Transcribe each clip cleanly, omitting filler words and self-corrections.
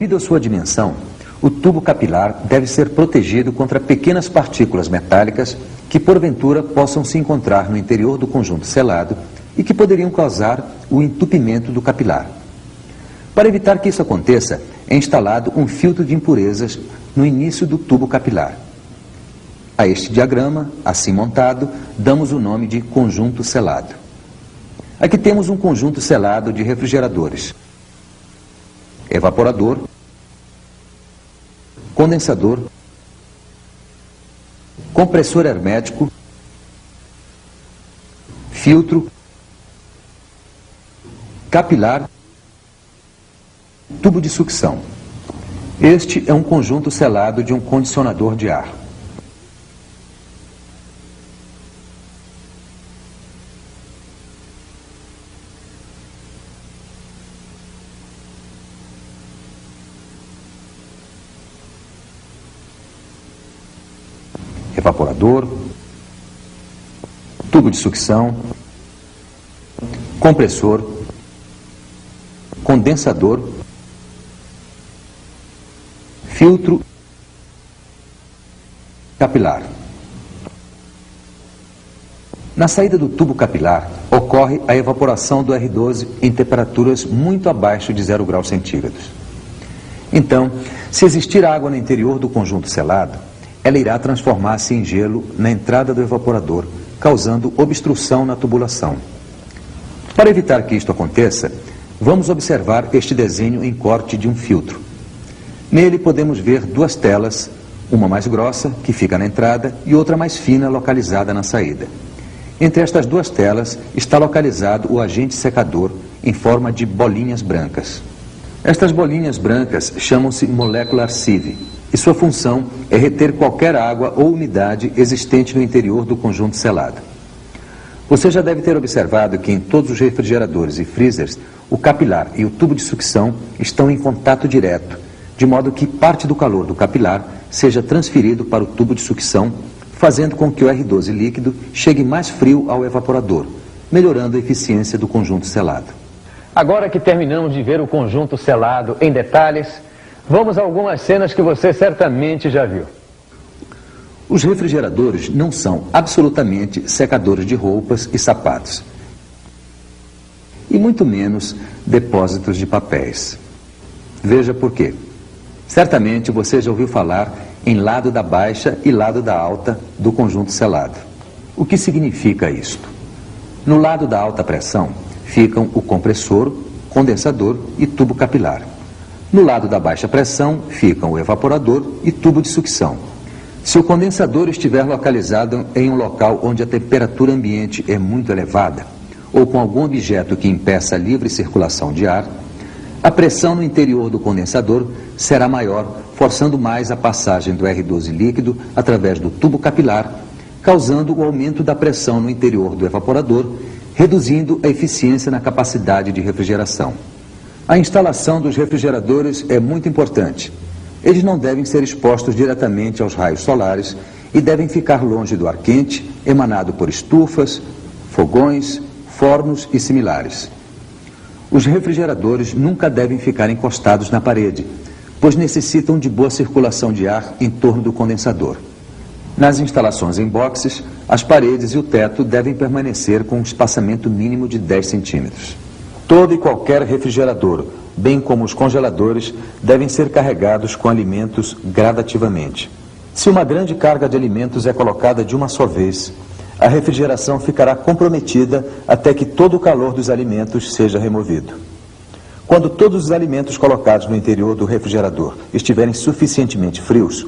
Devido à sua dimensão, o tubo capilar deve ser protegido contra pequenas partículas metálicas que porventura possam se encontrar no interior do conjunto selado e que poderiam causar o entupimento do capilar. Para evitar que isso aconteça, é instalado um filtro de impurezas no início do tubo capilar. A este diagrama, assim montado, damos o nome de conjunto selado. Aqui temos um conjunto selado de refrigeradores: evaporador, condensador, compressor hermético, filtro, capilar, tubo de sucção. Este é um conjunto selado de um condicionador de ar. Evaporador, tubo de sucção, compressor, condensador, filtro, capilar. Na saída do tubo capilar, ocorre a evaporação do R12 em temperaturas muito abaixo de 0 graus centígrados. Então, se existir água no interior do conjunto selado, ela irá transformar-se em gelo na entrada do evaporador, causando obstrução na tubulação. Para evitar que isto aconteça, vamos observar este desenho em corte de um filtro. Nele podemos ver duas telas, uma mais grossa, que fica na entrada, e outra mais fina, localizada na saída. Entre estas duas telas está localizado o agente secador em forma de bolinhas brancas. Estas bolinhas brancas chamam-se molecular sieve, e sua função é reter qualquer água ou umidade existente no interior do conjunto selado. Você já deve ter observado que em todos os refrigeradores e freezers, o capilar e o tubo de sucção estão em contato direto, de modo que parte do calor do capilar seja transferido para o tubo de sucção, fazendo com que o R12 líquido chegue mais frio ao evaporador, melhorando a eficiência do conjunto selado. Agora que terminamos de ver o conjunto selado em detalhes, vamos a algumas cenas que você certamente já viu. Os refrigeradores não são absolutamente secadores de roupas e sapatos, e muito menos depósitos de papéis. Veja por quê. Certamente você já ouviu falar em lado da baixa e lado da alta do conjunto selado. O que significa isto? No lado da alta pressão ficam o compressor, condensador e tubo capilar. No lado da baixa pressão ficam o evaporador e tubo de sucção. Se o condensador estiver localizado em um local onde a temperatura ambiente é muito elevada, ou com algum objeto que impeça a livre circulação de ar, a pressão no interior do condensador será maior, forçando mais a passagem do R12 líquido através do tubo capilar, causando o aumento da pressão no interior do evaporador, reduzindo a eficiência na capacidade de refrigeração. A instalação dos refrigeradores é muito importante. Eles não devem ser expostos diretamente aos raios solares e devem ficar longe do ar quente, emanado por estufas, fogões, fornos e similares. Os refrigeradores nunca devem ficar encostados na parede, pois necessitam de boa circulação de ar em torno do condensador. Nas instalações em boxes, as paredes e o teto devem permanecer com um espaçamento mínimo de 10 centímetros. Todo e qualquer refrigerador, bem como os congeladores, devem ser carregados com alimentos gradativamente. Se uma grande carga de alimentos é colocada de uma só vez, a refrigeração ficará comprometida até que todo o calor dos alimentos seja removido. Quando todos os alimentos colocados no interior do refrigerador estiverem suficientemente frios,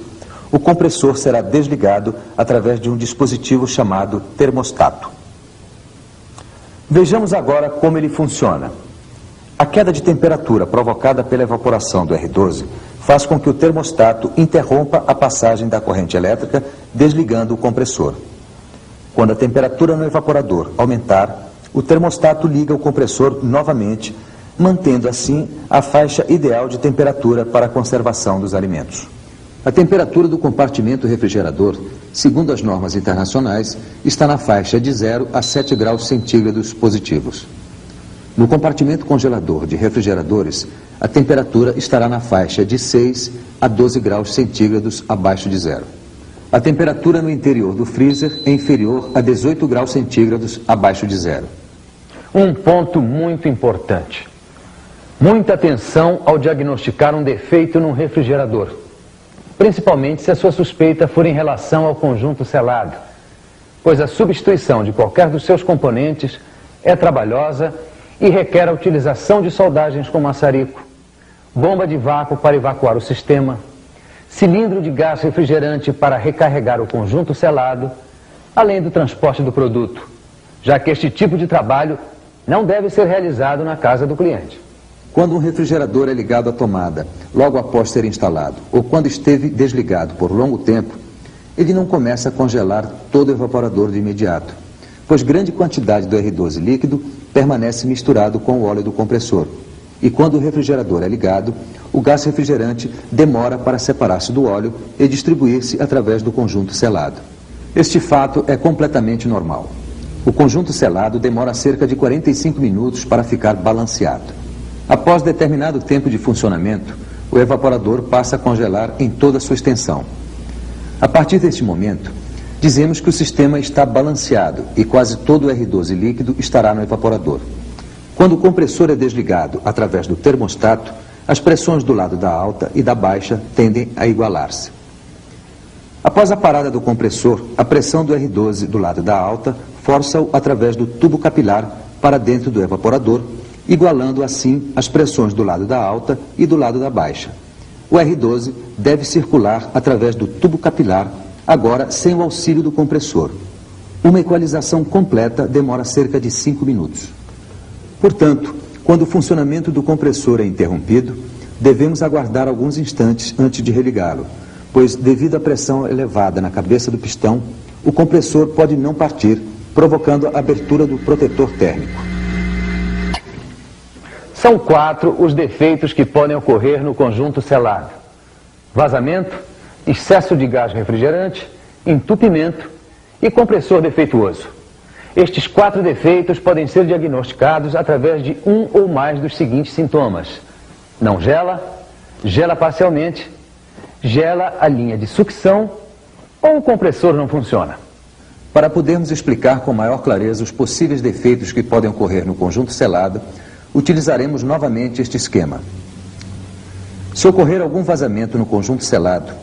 o compressor será desligado através de um dispositivo chamado termostato. Vejamos agora como ele funciona. A queda de temperatura provocada pela evaporação do R12 faz com que o termostato interrompa a passagem da corrente elétrica, desligando o compressor. Quando a temperatura no evaporador aumentar, o termostato liga o compressor novamente, mantendo assim a faixa ideal de temperatura para a conservação dos alimentos. A temperatura do compartimento refrigerador, segundo as normas internacionais, está na faixa de 0 a 7 graus centígrados positivos. No compartimento congelador de refrigeradores, a temperatura estará na faixa de 6 a 12 graus centígrados abaixo de zero. A temperatura no interior do freezer é inferior a 18 graus centígrados abaixo de zero. Um ponto muito importante. Muita atenção ao diagnosticar um defeito num refrigerador, principalmente se a sua suspeita for em relação ao conjunto selado, pois a substituição de qualquer dos seus componentes é trabalhosa e requer a utilização de soldagens com maçarico, bomba de vácuo para evacuar o sistema, cilindro de gás refrigerante para recarregar o conjunto selado, além do transporte do produto, já que este tipo de trabalho não deve ser realizado na casa do cliente. Quando um refrigerador é ligado à tomada, logo após ser instalado, ou quando esteve desligado por longo tempo, ele não começa a congelar todo o evaporador de imediato, pois grande quantidade do R12 líquido permanece misturado com o óleo do compressor. E quando o refrigerador é ligado, o gás refrigerante demora para separar-se do óleo e distribuir-se através do conjunto selado. Este fato é completamente normal. O conjunto selado demora cerca de 45 minutos para ficar balanceado. Após determinado tempo de funcionamento, o evaporador passa a congelar em toda a sua extensão. A partir deste momento, dizemos que o sistema está balanceado e quase todo o R12 líquido estará no evaporador. Quando o compressor é desligado através do termostato, as pressões do lado da alta e da baixa tendem a igualar-se. Após a parada do compressor, a pressão do R12 do lado da alta força-o através do tubo capilar para dentro do evaporador, igualando assim as pressões do lado da alta e do lado da baixa. O R12 deve circular através do tubo capilar, agora sem o auxílio do compressor. Uma equalização completa demora cerca de 5 minutos. Portanto, quando o funcionamento do compressor é interrompido, devemos aguardar alguns instantes antes de religá-lo, pois, devido à pressão elevada na cabeça do pistão, o compressor pode não partir, provocando a abertura do protetor térmico. São 4 os defeitos que podem ocorrer no conjunto selado: vazamento, excesso de gás refrigerante, entupimento e compressor defeituoso. Estes 4 defeitos podem ser diagnosticados através de um ou mais dos seguintes sintomas: não gela, gela parcialmente, gela a linha de sucção ou o compressor não funciona. Para podermos explicar com maior clareza os possíveis defeitos que podem ocorrer no conjunto selado, utilizaremos novamente este esquema. Se ocorrer algum vazamento no conjunto selado,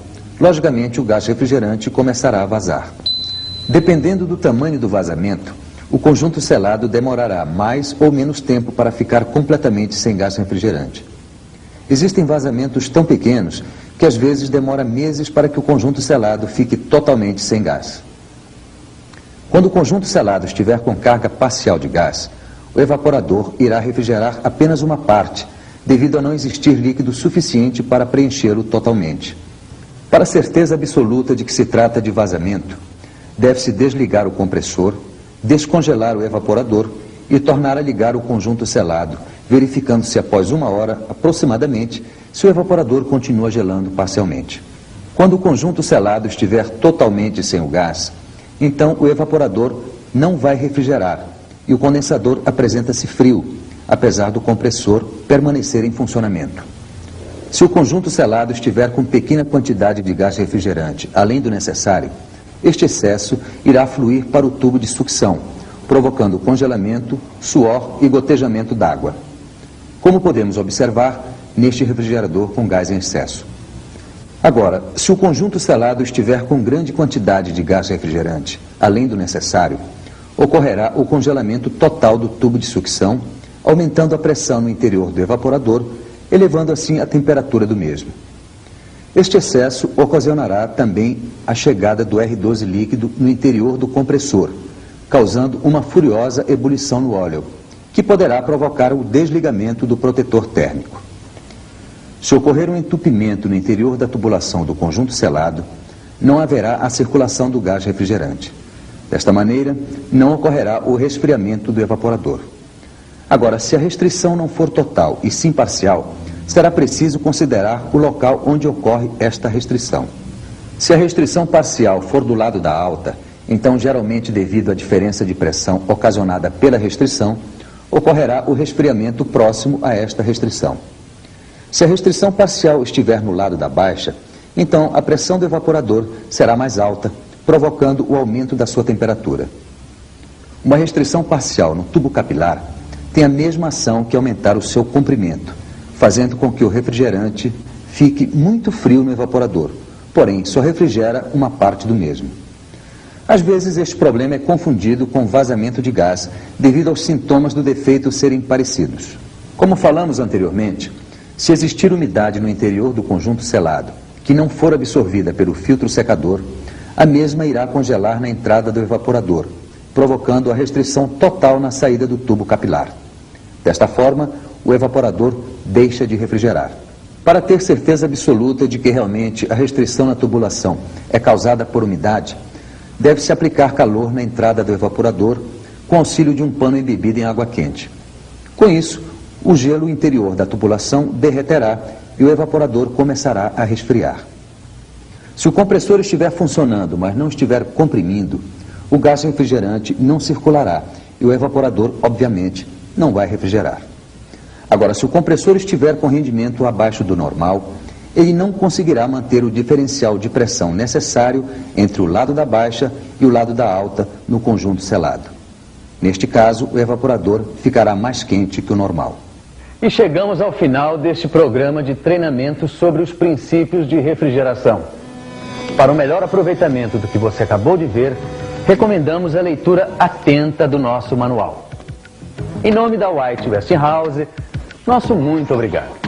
logicamente o gás refrigerante começará a vazar. Dependendo do tamanho do vazamento, o conjunto selado demorará mais ou menos tempo para ficar completamente sem gás refrigerante. Existem vazamentos tão pequenos que às vezes demora meses para que o conjunto selado fique totalmente sem gás. Quando o conjunto selado estiver com carga parcial de gás, o evaporador irá refrigerar apenas uma parte, devido a não existir líquido suficiente para preenchê-lo totalmente. Para certeza absoluta de que se trata de vazamento, deve-se desligar o compressor, descongelar o evaporador e tornar a ligar o conjunto selado, verificando-se após 1 hora, aproximadamente, se o evaporador continua gelando parcialmente. Quando o conjunto selado estiver totalmente sem o gás, então o evaporador não vai refrigerar e o condensador apresenta-se frio, apesar do compressor permanecer em funcionamento. Se o conjunto selado estiver com pequena quantidade de gás refrigerante, além do necessário, este excesso irá fluir para o tubo de sucção, provocando congelamento, suor e gotejamento d'água, como podemos observar neste refrigerador com gás em excesso. Agora, se o conjunto selado estiver com grande quantidade de gás refrigerante, além do necessário, ocorrerá o congelamento total do tubo de sucção, aumentando a pressão no interior do evaporador, elevando assim a temperatura do mesmo. Este excesso ocasionará também a chegada do R12 líquido no interior do compressor, causando uma furiosa ebulição no óleo, que poderá provocar o desligamento do protetor térmico. Se ocorrer um entupimento no interior da tubulação do conjunto selado, não haverá a circulação do gás refrigerante. Desta maneira, não ocorrerá o resfriamento do evaporador. Agora, se a restrição não for total e sim parcial, será preciso considerar o local onde ocorre esta restrição. Se a restrição parcial for do lado da alta, então geralmente devido à diferença de pressão ocasionada pela restrição, ocorrerá o resfriamento próximo a esta restrição. Se a restrição parcial estiver no lado da baixa, então a pressão do evaporador será mais alta, provocando o aumento da sua temperatura. Uma restrição parcial no tubo capilar tem a mesma ação que aumentar o seu comprimento, fazendo com que o refrigerante fique muito frio no evaporador, porém só refrigera uma parte do mesmo. Às vezes este problema é confundido com vazamento de gás devido aos sintomas do defeito serem parecidos. Como falamos anteriormente, se existir umidade no interior do conjunto selado que não for absorvida pelo filtro secador, a mesma irá congelar na entrada do evaporador, provocando a restrição total na saída do tubo capilar. Desta forma, o evaporador deixa de refrigerar. Para ter certeza absoluta de que realmente a restrição na tubulação é causada por umidade, deve-se aplicar calor na entrada do evaporador com auxílio de um pano embebido em água quente. Com isso, o gelo interior da tubulação derreterá e o evaporador começará a resfriar. Se o compressor estiver funcionando, mas não estiver comprimindo, o gás refrigerante não circulará e o evaporador, obviamente, não vai refrigerar. Agora, se o compressor estiver com rendimento abaixo do normal, ele não conseguirá manter o diferencial de pressão necessário entre o lado da baixa e o lado da alta no conjunto selado. Neste caso, o evaporador ficará mais quente que o normal. E chegamos ao final deste programa de treinamento sobre os princípios de refrigeração. Para o melhor aproveitamento do que você acabou de ver, recomendamos a leitura atenta do nosso manual. Em nome da White Westinghouse, nosso muito obrigado.